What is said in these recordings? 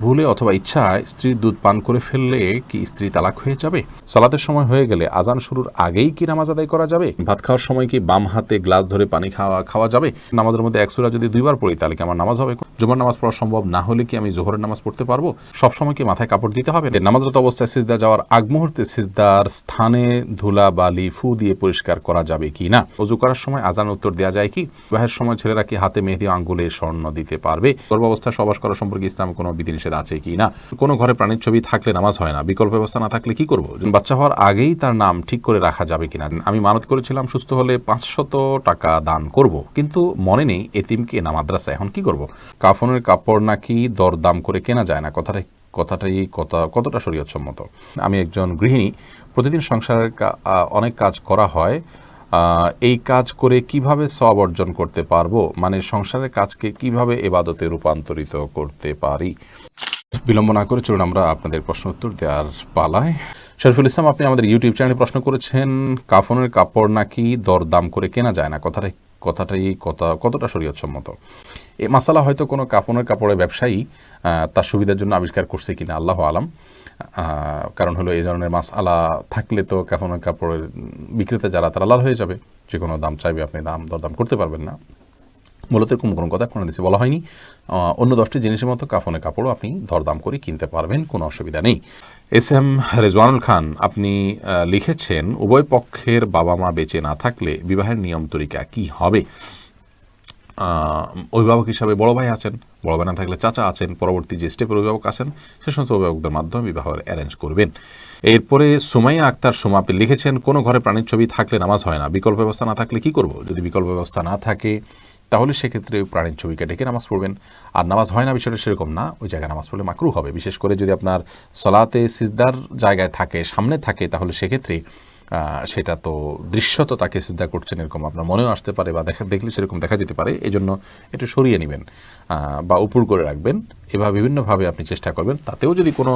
ভুলে অথবা ইচ্ছায় স্ত্রীর দুধ পান করে ফেললে কি স্ত্রী তালাক হয়ে যাবে? সালাতের সময় হয়ে গেলে আজান শুরুর আগেই কি নামাজ আদায় করা যাবে? ভাত খাওয়ার সময় কি বাম হাতে গ্লাস ধরে পানি খাওয়া যাবে? নামাজের মধ্যে এক সূরা যদি দুইবার পড়ি তাহলে কি আমার নামাজ হবে? জুমার নামাজ পড়া সম্ভব না হলে কি আমি জোহরের নামাজ পড়তে পারবো? সবসময় কি মাথায় কাপড় দিতে হবে? নামাজরত অবস্থায় সিজদা যাওয়ার আগ মুহূর্তে সিজদার স্থানে ধুলা বালি ফু দিয়ে পরিষ্কার করা যাবে কি না? ওযু করার সময় আজান উত্তর দেওয়া যায় কি? বিবাহের সময় ছেলেরা কি হাতে মেহেদি আঙ্গুলে স্বর্ণ দিতে পারবে? গর্ভাবস্থায় সহবাস করা সম্পর্কে ইসলামে কোনো বিধিনিষেধ আছে কি না? কোনো ঘরে প্রাণীর ছবি থাকলে নামাজ হয় না, বিকল্প ব্যবস্থা না থাকলে কি করব? বাচ্চা হওয়ার আগেই তার নাম ঠিক করে রাখা যাবে কিনা? আমি মানত করেছিলাম সুস্থ হলে 500 টাকা দান করব, কিন্তু মনে নেই এতিমকে না মাদ্রাসা, এখন কি করব? কাফনের কাপড় নাকি দরদাম করে কেনা যায় না, কতটা শরীয়তসম্মত? আমি একজন গৃহিণী, প্রতিদিন সংসারের অনেক কাজ করা হয়, এই কাজ করে কিভাবে সওয়াব অর্জন করতে পারবো? মানে সংসারের কাজকে কিভাবে ইবাদতে রূপান্তরিত করতে পারি? বিলম্ব না করে চলুন আমরা আপনাদের প্রশ্ন উত্তর দেওয়ার পালায়। শরীফুল ইসলাম, আপনি আমাদের ইউটিউব চ্যানেলে প্রশ্ন করেছেন, কাফনের কাপড় নাকি দরদাম করে কেনা যায় না, কতটা শরীয়তসম্মত? এই মাসালা হয়তো কোনো কাফনের কাপড়ের ব্যবসায়ী তার সুবিধার জন্য আবিষ্কার করছে কিনা, আল্লাহ আলাম। কারণ হলো এই ধরনের মাসআলা থাকলে তো কাফনের কাপড়ের বিক্রেতা যারা তারা লাল হয়ে যাবে, যে কোনো দাম চাইবে, আপনি দরদাম করতে পারবেন না। মূলত এরকম কোনো কথা কোনো দেশে বলা হয়নি। অন্য 10টি জিনিসের মতো কাফনের কাপড়ও আপনি দরদাম করে কিনতে পারবেন, কোনো অসুবিধা নেই। এস এম রেজওয়ানুল খান, আপনি লিখেছেন, উভয় পক্ষের বাবা মা বেঁচে না থাকলে বিবাহের নিয়ম তরিকা কি হবে? অভিভাবক হিসাবে বড় ভাই আছেন, বড় ভাই না থাকলে চাচা আছেন, পরবর্তী যে স্টেপের অভিভাবক আছেন সে সমস্ত অভিভাবকদের মাধ্যমে বিবাহের অ্যারেঞ্জ করবেন। এরপরে সুমাইয়া আক্তার সুমা, আপনি লিখেছেন, কোনো ঘরে প্রাণীর ছবি থাকলে নামাজ হয় না, বিকল্প ব্যবস্থা না থাকলে কি করব? যদি বিকল্প ব্যবস্থা না থাকে তাহলে সেক্ষেত্রে ওই প্রাণীর ছবিকে ডেকে নামাজ পড়বেন। আর নামাজ হয় না বিষয়টা সেরকম না, ওই জায়গায় নামাজ পড়লে মাকরুহ হবে। বিশেষ করে যদি আপনার সলাতে সিজদার জায়গায় থাকে, সামনে থাকে, তাহলে সেক্ষেত্রে সেটা তো দৃশ্যত তাকে সিজদা করছেন এরকম আপনার মনেও আসতে পারে, বা দেখলে সেরকম দেখা যেতে পারে। এই জন্য এটা সরিয়ে নেবেন বা উপর করে রাখবেন। এভাবে বিভিন্নভাবে আপনি চেষ্টা করবেন। তাতেও যদি কোনো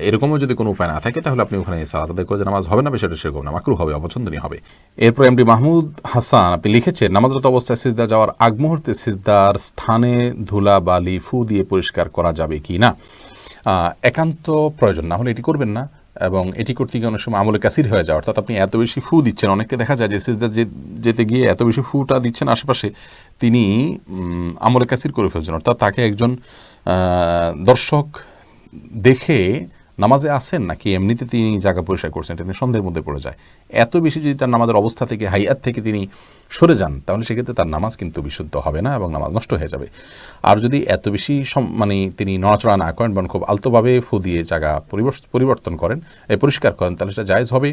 এরকমও যদি কোনো উপায় না থাকে তাহলে আপনি ওখানে সালাত আদায় করে নামাজ হবে না, বিষয়টা সেরকম না, মাকরুহ হবে, অপছন্দনীয় হবে। এরপর এমডি মাহমুদ হাসান, আপনি লিখেছেন, নামাজরত অবস্থায় সিজদা যাওয়ার আগ মুহূর্তে সিজদার স্থানে ধুলা বালি ফু দিয়ে পরিষ্কার করা যাবে কি না? একান্ত প্রয়োজন না হলে এটি করবেন না, এবং এটি করতে গিয়ে অনেক সময় আমলে কাসির হয়ে যায়, অর্থাৎ আপনি এত বেশি ফু দিচ্ছেন। অনেককে দেখা যায় যে সিজদা যেতে গিয়ে এত বেশি ফুটা দিচ্ছেন আশেপাশে, তিনি আমলে কাসির করে ফেলছেন, অর্থাৎ তাকে একজন দর্শক দেখে নামাজে আসেন নাকি এমনিতে তিনি জায়গা পরিষ্কার করছেন, এটা নিয়ে সন্দেহের মধ্যে পড়ে যায়। এত বেশি যদি তার নামাজের অবস্থা থেকে, হাইয়াত থেকে তিনি সরে যান, তাহলে সেক্ষেত্রে তার নামাজ কিন্তু বিশুদ্ধ হবে না এবং নামাজ নষ্ট হয়ে যাবে। আর যদি এত বেশি মানে তিনি নড়াচড়া না করেন, বরং খুব আলতোভাবে ফু দিয়ে জায়গা পরিবর্তন করেন, পরিষ্কার করেন, তাহলে সেটা জায়েজ হবে।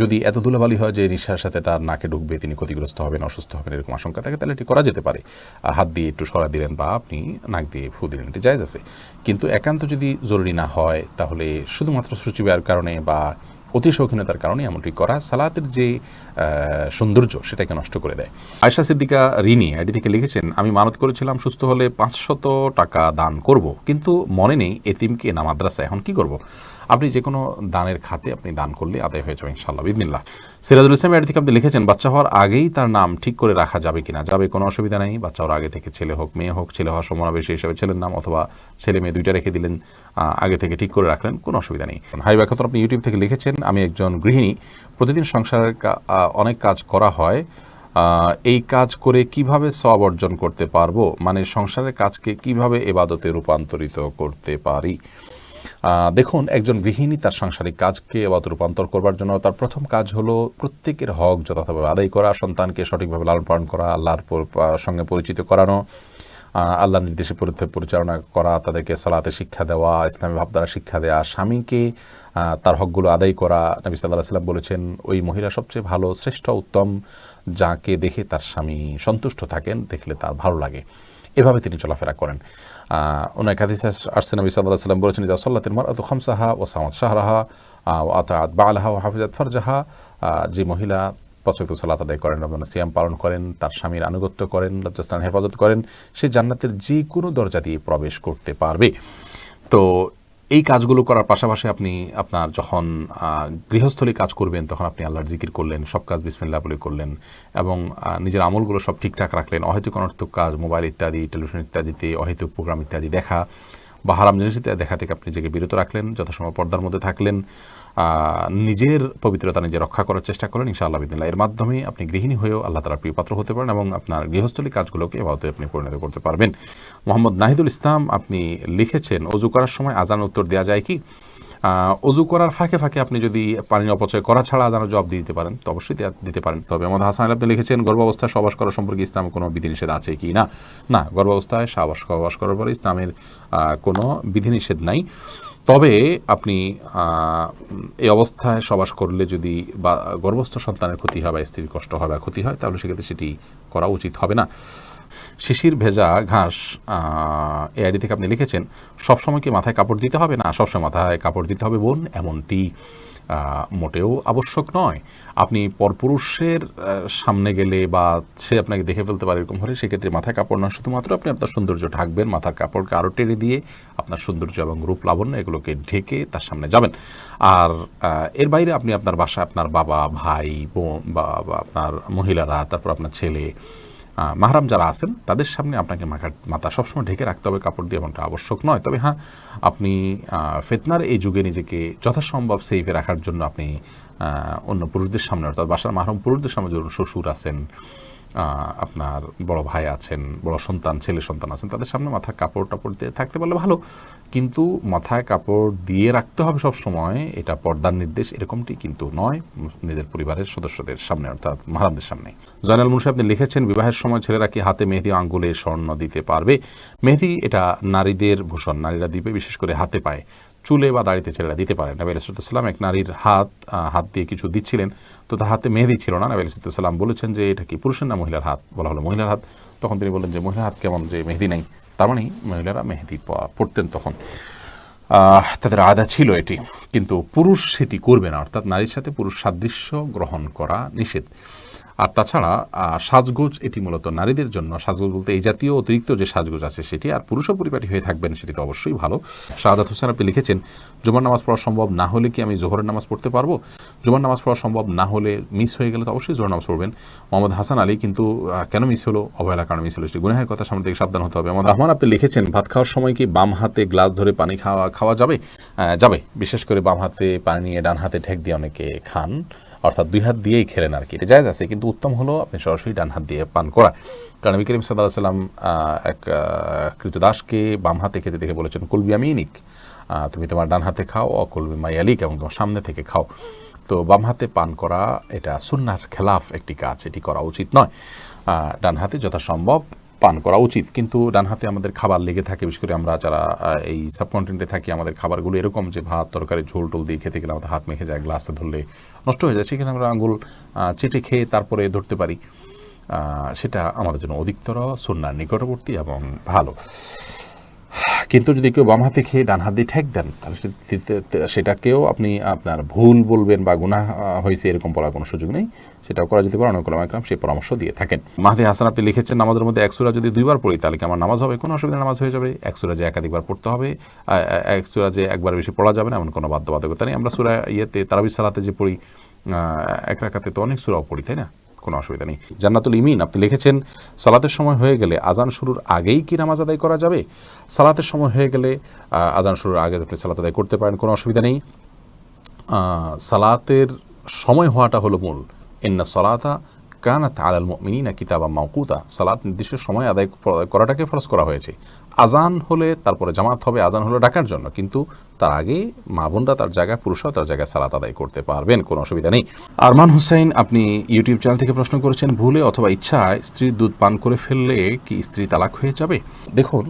যদি এত ধুলাবালি হয় যে নিঃশ্বাসের সাথে তার নাকে ঢুকবে, তিনি ক্ষতিগ্রস্ত হবেন, অসুস্থ হবেন, এরকম আশঙ্কা থাকে, তাহলে এটি করা যেতে পারে। হাত দিয়ে একটু সরা দিলেন বা আপনি নাক দিয়ে ফু দিলেন, এটি জায়েজ আছে। কিন্তু একান্ত যদি জরুরি না হয় তাহলে শুধুমাত্র সূচিবায়ের কারণে বা অতি শৌখিনতার কারণে এমনটি করা সালাতের যে সৌন্দর্য সেটাকে নষ্ট করে দেয়। আয়েশা সিদ্দিকা রিনি আইডি থেকে লিখেছেন, আমি মানত করেছিলাম সুস্থ হলে 500 টাকা দান করব, কিন্তু মনে নেই এতিমকে না মাদ্রাসা, এখন কি করব? আপনি যে কোনো দানের খাতে আপনি দান করলে আদায় হয়ে যাবে ইনশাআল্লাহ বিদিনিল্লাহ। সিরাজুল ইসলাম আইডি থেকে আপনি লিখেছেন, বাচ্চা হওয়ার আগেই তার নাম ঠিক করে রাখা যাবে কিনা? যাবে, কোনো অসুবিধা নেই। বাচ্চা হওয়ার আগে থেকে, ছেলে হোক মেয়ে হোক, ছেলে হওয়ার সমাবেশী হিসাবে ছেলের নাম, অথবা ছেলে মেয়ে দুইটা রেখে দিলেন, আগে থেকে ঠিক করে রাখলেন, কোনো অসুবিধা নেই। হাই ব্যাখ্যাত, আপনি ইউটিউব থেকে লিখেছেন, আমি একজন গৃহিণী, প্রতিদিন সংসারের অনেক কাজ করা হয়, এই কাজ করে কিভাবে সওয়াব অর্জন করতে পারবো? মানে সংসারের কাজকে কিভাবে ইবাদতে রূপান্তরিত করতে পারি? দেখুন, একজন গৃহিণী তার সাংসারিক কাজকে ইবাদতে রূপান্তর করবার জন্য তার প্রথম কাজ হলো প্রত্যেকের হক যথাযথভাবে আদায় করা, সন্তানকে সঠিকভাবে লালন পালন করা, আল্লাহর সঙ্গে পরিচিত করানো, আল্লাহর নির্দেশে পরিচালনা করা, তাদেরকে সালাতে শিক্ষা দেওয়া, ইসলামী ভাবধারা শিক্ষা দেওয়া, স্বামীকে তার হকগুলো আদায় করা। নবী সাল্লাল্লাহু আলাইহি ওয়াসাল্লাম বলেছেন, ওই মহিলা সবচেয়ে ভালো, শ্রেষ্ঠ, উত্তম, যাকে দেখে তার স্বামী সন্তুষ্ট থাকেন, দেখলে তার ভালো লাগে। এভাবে তিনি চলাফেরা করেন। অনেক হাদিসে আসছে, নবী সাল্লাল্লাহু আলাইহি ওয়াসাল্লাম বলেছেন, ইযা সাল্লাতিল মারআতু খামসাহা ওয়া সামাত শাহরাহা ওয়া আতাআত বা'লাহা ওয়া হাফিজাত ফারজাহা, যে মহিলা 5 ওয়াক্ত সালাত আদায় করেন এবং সিয়াম পালন করেন, তার স্বামীর আনুগত্য করেন, লজ্জাস্থান হেফাজত করেন, সে জান্নাতের যে কোনো দরজা দিয়ে প্রবেশ করতে পারবে। তো এই কাজগুলো করার পাশাপাশি আপনি আপনার যখন গৃহস্থলী কাজ করবেন তখন আপনি আল্লাহর জিকির করলেন, সব কাজ বিসমিল্লাহ বলে করলেন, এবং নিজের আমলগুলো সব ঠিকঠাক রাখলেন। অহেতুক অনর্থক কাজ, মোবাইল ইত্যাদি, টেলিভিশন ইত্যাদিতে অহেতুক প্রোগ্রাম ইত্যাদি দেখা বা হারাম জিনিস দেখা থেকে আপনি নিজেকে বিরত রাখলেন, যথাসময় পর্দার মধ্যে থাকলেন, নিজের পবিত্রতা নিজে রক্ষা করার চেষ্টা করেন, ইনশাআল্লাহ বিদিনিল্লাহ এর মাধ্যমে আপনি গৃহিণী হয়েও আল্লাহ তাআলার প্রিয় পাত্র হতে পারেন এবং আপনার গৃহস্থলী কাজগুলোকে এভাবে আপনি পরিণত করতে পারবেন। মোহাম্মদ নাহিদুল ইসলাম আপনি লিখেছেন, অজু করার সময় আজান উত্তর দেওয়া যায় কি? অজু করার ফাঁকে ফাঁকে আপনি যদি পানি অপচয় করা ছাড়া আজানের জবাব দিতে পারেন তো অবশ্যই দিতে পারেন। তবে মোহাম্মদ হাসান আপনি লিখেছেন, গর্ভাবস্থায় সহবাস করা সম্পর্কে ইসলামে কোনো বিধিনিষেধ আছে কি না? না, গর্ভাবস্থায় সহবাস করার পরে ইসলামের কোনো বিধিনিষেধ নাই। তবে আপনি এই অবস্থায় সহবাস করলে যদি বা গর্ভস্থ সন্তানের ক্ষতি হয় বা স্ত্রীর কষ্ট হয় বা ক্ষতি হয় তাহলে সেক্ষেত্রে সেটি করা উচিত হবে না। শিশির ভেজা ঘাস এই আইডি থেকে আপনি লিখেছেন, সবসময় কি মাথায় কাপড় দিতে হবে? না, সবসময় মাথায় কাপড় দিতে হবে বোন, এমনটি মোটেও আবশ্যক নয়। আপনি পরপুরুষের সামনে গেলে বা সে আপনাকে দেখে ফেলতে পারে এরকম হলে সেক্ষেত্রে মাথায় কাপড় না, শুধুমাত্র আপনি আপনার সৌন্দর্য ঢাকবেন, মাথার কাপড়কে আরও টেনে দিয়ে আপনার সৌন্দর্য এবং রূপ লাবণ্য এগুলোকে ঢেকে তার সামনে যাবেন। আর এর বাইরে আপনি আপনার বাসায় আপনার বাবা, ভাই, বোন বা আপনার মহিলারা, তারপর আপনার ছেলে, মাহরাম যারা আছেন তাদের সামনে আপনাকে মাথা সবসময় ঢেকে রাখতে হবে কাপড় দিয়ে, এমনটা আবশ্যক নয়। তবে হ্যাঁ, আপনি ফিতনার এই যুগে নিজেকে যথাসম্ভব সেফে রাখার জন্য আপনি অন্য পুরুষদের সামনে, অর্থাৎ বাসার মাহরাম পুরুষদের সামনে, ধরুন শ্বশুর আছেন, আপনার বড় ভাই আছেন, বড় সন্তান, ছেলে সন্তান আছেন, তাদের সামনে মাথায় কাপড় টাপড় দিয়ে থাকতে পারলে ভালো, কিন্তু মাথায় কাপড় দিয়ে রাখতে হবে সব সময়, এটা পর্দার নির্দেশ এরকমটি কিন্তু নয় নিজের পরিবারের সদস্যদের সামনে, অর্থাৎ মাহরামদের সামনে। জয়নাল মুন্সি আপনি লিখেছেন, বিবাহের সময় ছেলেরা কি হাতে মেহেদি, আঙ্গুলে স্বর্ণ দিতে পারবে? মেহেদি এটা নারীদের ভূষণ, নারীরা দিবে, বিশেষ করে হাতে পায়ে, চুলে বা দাড়িতে ছেলেরা দিতে পারে। নবী আলাইহিস সালাম এক নারীর হাত দিয়ে কিছু দিচ্ছিলেন, তো তার হাতে মেহেদি ছিল না। নবী আলাইহিস সালাম বলেছেন যে এটা কি পুরুষের না মহিলার হাত? বলা হলো মহিলার হাত। তখন তিনি বললেন যে মহিলার হাত কেমন যে মেহেদি নেই? তার মানে মহিলারা মেহেদি পড়তেন তখন, তাদের আদা ছিল এটি, কিন্তু পুরুষ সেটি করবে না, অর্থাৎ নারীর সাথে পুরুষ সাদৃশ্য গ্রহণ করা নিষেধ। আর তাছাড়া সাজগোজ এটি মূলত নারীদের জন্য, সাজগোজ বলতে এই জাতীয় অতিরিক্ত যে সাজগোজ আছে সেটি, আর পুরুষও পরিপাটি হয়ে থাকবেন সেটি তো অবশ্যই ভালো। শাহাদাত হোসেন আপনি লিখেছেন, জুমার নামাজ পড়া সম্ভব না হলে কি আমি জোহরের নামাজ পড়তে পারবো? জুমার নামাজ পড়া সম্ভব না হলে, মিস হয়ে গেলে তো অবশ্যই জোহর নামাজ পড়বেন। মোহাম্মদ হাসান আলী কিন্তু কেন মিস হলো? অবহেলার কারণে মিস হলো, সেটি গুনাহের কথা, সামনে থেকে সাবধান হতে হবে। মোহাম্মদ রহমান আপনি লিখেছেন, ভাত খাওয়ার সময় কি বাম হাতে গ্লাস ধরে পানি খাওয়া যাবে? যাবে, বিশেষ করে বাম হাতে পানি নিয়ে ডান হাতে ঠেক দিয়ে অনেকে খান, অর্থাৎ দুই হাত দিয়েই খেলেন আর কি, এটা জায়েজ আছে, কিন্তু উত্তম হলো আপনি সরাসরি ডান হাত দিয়ে পান করা। কারণ নবী করিম সাল্লাল্লাহু আলাইহি ওয়াসাল্লাম এক কৃতদাসকে বাম হাতে খেতে দেখে বলেছেন, কুল বিয়ামিনিক, তুমি তোমার ডান হাতে খাও, অকুল বিমায়ালিক, এবং তোমার সামনে থেকে খাও। তো বাম হাতে পান করা এটা সুন্নাহর খেলাফ একটি কাজ, এটি করা উচিত নয়। ডান হাতে যথাসম্ভব পান করা উচিত, কিন্তু ডান হাতে আমাদের খাবার লেগে থাকে, বিশেষ করে আমরা যারা এই সাবকন্টিনেন্টে থাকি, আমাদের খাবারগুলো এরকম যে ভাত তরকারি ঝোল টোল দিয়ে খেতে গেলে আমাদের হাত মেখে যায়, গ্লাসে ধরলে নষ্ট হয়ে যায়, সেখানে আমরা আঙুল চেটে খেয়ে তারপরে ধরতে পারি, সেটা আমাদের জন্য অধিকতর সুন্নাহর নিকটবর্তী এবং ভালো। কিন্তু যদি কেউ বাম হাতে খেয়ে ডান হাত দিয়ে ঠেক দেন তাহলে সেটাকেও আপনি আপনার ভুল বলবেন বা গুনাহ হয়েছে এরকম বলার কোনো সুযোগ নেই, সেটাও করা যেতে পারে। অনেক ওলামা ইকরাম সেই পরামর্শ দিয়ে থাকেন। মাহদি হাসান আপনি লিখেছেন, নামাজের মধ্যে এক সূরা যদি দুইবার পড়ি তাহলে কি আমার নামাজ হবে? কোনো অসুবিধা, নামাজ হয়ে যাবে। এক সূরা যে একাধিকবার পড়তে হবে, এক সূরা যে একবার বেশি পড়া যাবে না এমন কোনো বাধ্যবাধকতা নেই। আমরা সূরা তারাবির সালাতে যে পড়ি, এক রাকাতে তো অনেক সূরাও পড়ি, তাই না? কোনো অসুবিধা নেই। জান্নাতুল ইমিন আপনি লিখেছেন, সালাতের সময় হয়ে গেলে আজান শুরুর আগেই কি নামাজ আদায় করা যাবে? সালাতের সময় হয়ে গেলে আজান শুরুর আগে আপনি সালাত আদায় করতে পারেন, কোনো অসুবিধা নেই। সালাতের সময় হওয়াটা হলো মূল। ইন্না সালাতা কানাত আলাল মুমিনিনা কিতাবাম মাওকুতা, সালাত নির্দিষ্ট সময় আদায় করাটাকে ফরজ করা হয়েছে। আজান হলে তারপরে জামাত হবে, আজান হলো ডাকার জন্য, কিন্তু তার আগে মা বোনরা তার জায়গায়, পুরুষরা তার জায়গায় সালাত আদায় করতে পারবেন, কোনো অসুবিধা নেই। আরমান হুসাইন আপনি ইউটিউব চ্যানেল থেকে প্রশ্ন করেছেন, ভুলে অথবা ইচ্ছায় স্ত্রীর দুধ পান করে ফেললে কি স্ত্রী তালাক হয়ে যাবে? দেখুন,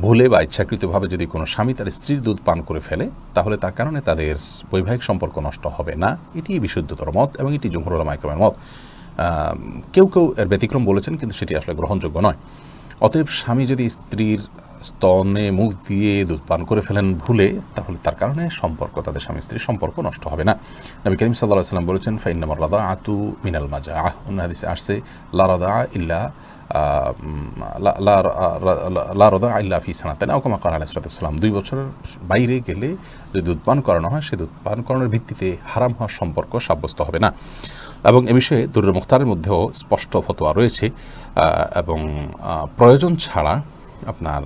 ভুলে বা ইচ্ছাকৃতভাবে যদি কোনো স্বামী তার স্ত্রীর দুধ পান করে ফেলে তাহলে তার কারণে তাদের বৈবাহিক সম্পর্ক নষ্ট হবে না, এটি বিশুদ্ধতর মত এবং এটি জুমহুর উলামা ইকরামের মত। কেউ কেউ এর ব্যতিক্রম বলেছেন, কিন্তু সেটি আসলে গ্রহণযোগ্য নয়। অতএব স্বামী যদি স্ত্রীর স্তনে মুখ দিয়ে দুধ পান করে ফেলেন ভুলে, তাহলে তার কারণে সম্পর্ক, তাদের স্বামী স্ত্রীর সম্পর্ক নষ্ট হবে না। নবী করিম সাল্লাল্লাহু আলাইহি ওয়াসাল্লাম বলেছেন, ফাইন্নামার রাদাআতু মিনাল মাজাআহ, অন্য হাদিসে আসছে লা রাদাআ ইল্লা লা রাদাআ ইল্লা ফি সানাতান, আও কামা ক্বালা আলাইহিস সালাতু ওয়াস সালাম। 2 বছরের বাইরে গেলে যদি দুধ পান করানো হয়, সে দুধ পান করানোর ভিত্তিতে হারাম হওয়ার সম্পর্ক সাব্যস্ত হবে না। এবং এ বিষয়ে দুরুল মুখতারের মধ্যেও স্পষ্ট ফতোয়া রয়েছে, এবং প্রয়োজন ছাড়া আপনার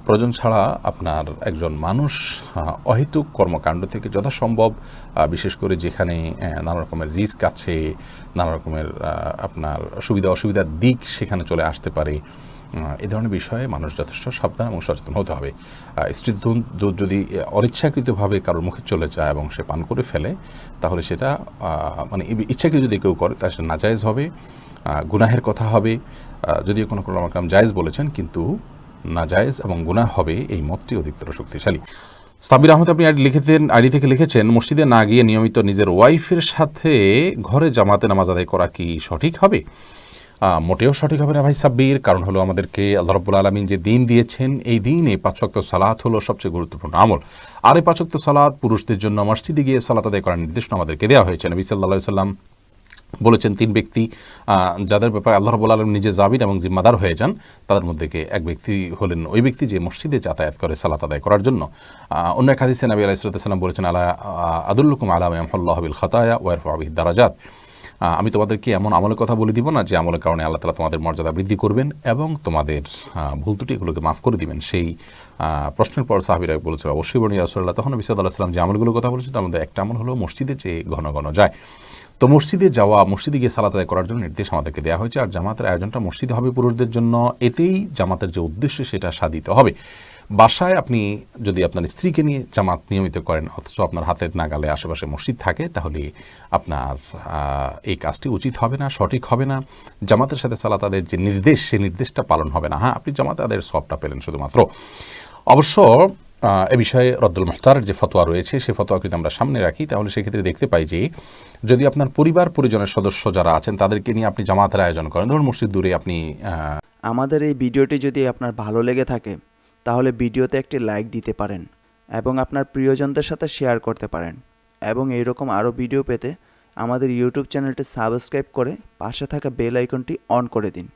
প্রয়োজন ছাড়া আপনার একজন মানুষ অহেতুক কর্মকাণ্ড থেকে যথাসম্ভব, বিশেষ করে যেখানে নানা রকমের রিস্ক আছে, নানা রকমের আপনার সুবিধা অসুবিধার দিক সেখানে চলে আসতে পারে, এ ধরনের বিষয়ে মানুষ যথেষ্ট সাবধান এবং সচেতন হতে হবে। স্ত্রীর দুধ যদি অনিচ্ছাকৃতভাবে কারোর মুখে চলে যায় এবং সে পান করে ফেলে, তাহলে সেটা মানে ইচ্ছাকৃত যদি কেউ করে তাহলে সেটা নাজায়েজ হবে, গুনাহের কথা হবে। যদিও কোনো কালাম জায়েজ বলেছেন, কিন্তু নাজায়েজ এবং গুনাহ হবে, এই মতটি অধিকতর শক্তিশালী। সাবির আহমেদ আপনি আইডি থেকে লিখেছেন, মসজিদে না গিয়ে নিয়মিত নিজের ওয়াইফের সাথে ঘরে জামাতে নামাজ আদায় করা কি সঠিক হবে? মোটেও সঠিক হবে না ভাই সাব্বির। কারণ হলো আমাদেরকে আল্লাহ রাব্বুল আলামিন যে দিন দিয়েছেন, এই দিনে 5 ওয়াক্ত সালাত হলো সবচেয়ে গুরুত্বপূর্ণ আমল। আর এই 5 ওয়াক্ত সালাত পুরুষদের জন্য মসজিদে গিয়ে সালাত আদায় করার নির্দেশনা আমাদেরকে দেওয়া হয়েছে। নবী সাল্লাল্লাহু আলাইহি সাল্লাম বলেছেন, 3 ব্যক্তি যাদের ব্যাপারে আল্লাহ রাব্বুল আলামিন নিজে জামিন এবং জিম্মাদার হয়ে যান, তাদের মধ্যে এক ব্যক্তি হলেন ওই ব্যক্তি যে মসজিদে যাতায়াত করে সালাত আদায় করার জন্য। অন্য এক হাদিসে নবী আলাইহিস সালাম বলেছেন, আলা আদুল্লুকুম আলা মা ইয়ামহুল্লাহু বিল খাতায়া ওয়া ইয়ারফাউ বিহিদ দারাজাত। আমি তোমাদেরকে এমন আমলের কথা বলে দিব না যে আমলের কারণে আল্লাহ তাআলা তোমাদের মর্যাদা বৃদ্ধি করবেন এবং তোমাদের ভুল ত্রুটি এগুলোকে মাফ করে দিবেন। সেই প্রশ্নের পর সাহাবীরা বলেছে, অবশ্যই বনি ইয়া রাসূলুল্লাহ। তখন নবী সাল্লাল্লাহু আলাইহি ওয়াসাল্লাম যে আমলগুলোর কথা বলেছেন তার মধ্যে একটা আমল হলো মসজিদে যে ঘন ঘন যায়। তো মসজিদে যাওয়া, মসজিদে গিয়ে সালাত আদায় করার জন্য নির্দেশ আমাদেরকে দেওয়া হয়েছে। আর জামাতের আয়োজনটা মসজিদে হবে পুরুষদের জন্য, এতেই জামাতের যে উদ্দেশ্য সেটা সাধিত হবে। বাসায় আপনি যদি আপনার স্ত্রীকে নিয়ে জামাত নিয়মিত করেন, অথচ আপনার হাতের নাগালে আশেপাশে মসজিদ থাকে, তাহলে আপনার এই কাজটি উচিত হবে না, সঠিক হবে না। জামাতের সাথে সালাত আদায়ের যে নির্দেশ, সেই নির্দেশটা পালন হবে না। হ্যাঁ, আপনি জামাত আদায়ের সওয়াবটা পেলেন শুধুমাত্র। অবশ্য এ বিষয়ে রদ্দুল মুখতারের যে ফতোয়া রয়েছে, সেই ফতোয়া যদি আমরা সামনে রাখি, তাহলে সেক্ষেত্রে দেখতে পাই যে যদি আপনার পরিবার পরিজনের সদস্য যারা আছেন তাদেরকে নিয়ে আপনি জামাতের আয়োজন করেন, ধরুন মসজিদ দূরে আপনি আমাদের এই ভিডিওটি যদি আপনার ভালো লেগে থাকে তাহলে ভিডিওতে একটি লাইক দিতে পারেন এবং আপনার প্রিয়জনদের সাথে শেয়ার করতে পারেন। এবং এইরকম আরও ভিডিও পেতে আমাদের ইউটিউব চ্যানেলটি সাবস্ক্রাইব করে পাশে থাকা বেল আইকনটি অন করে দিন।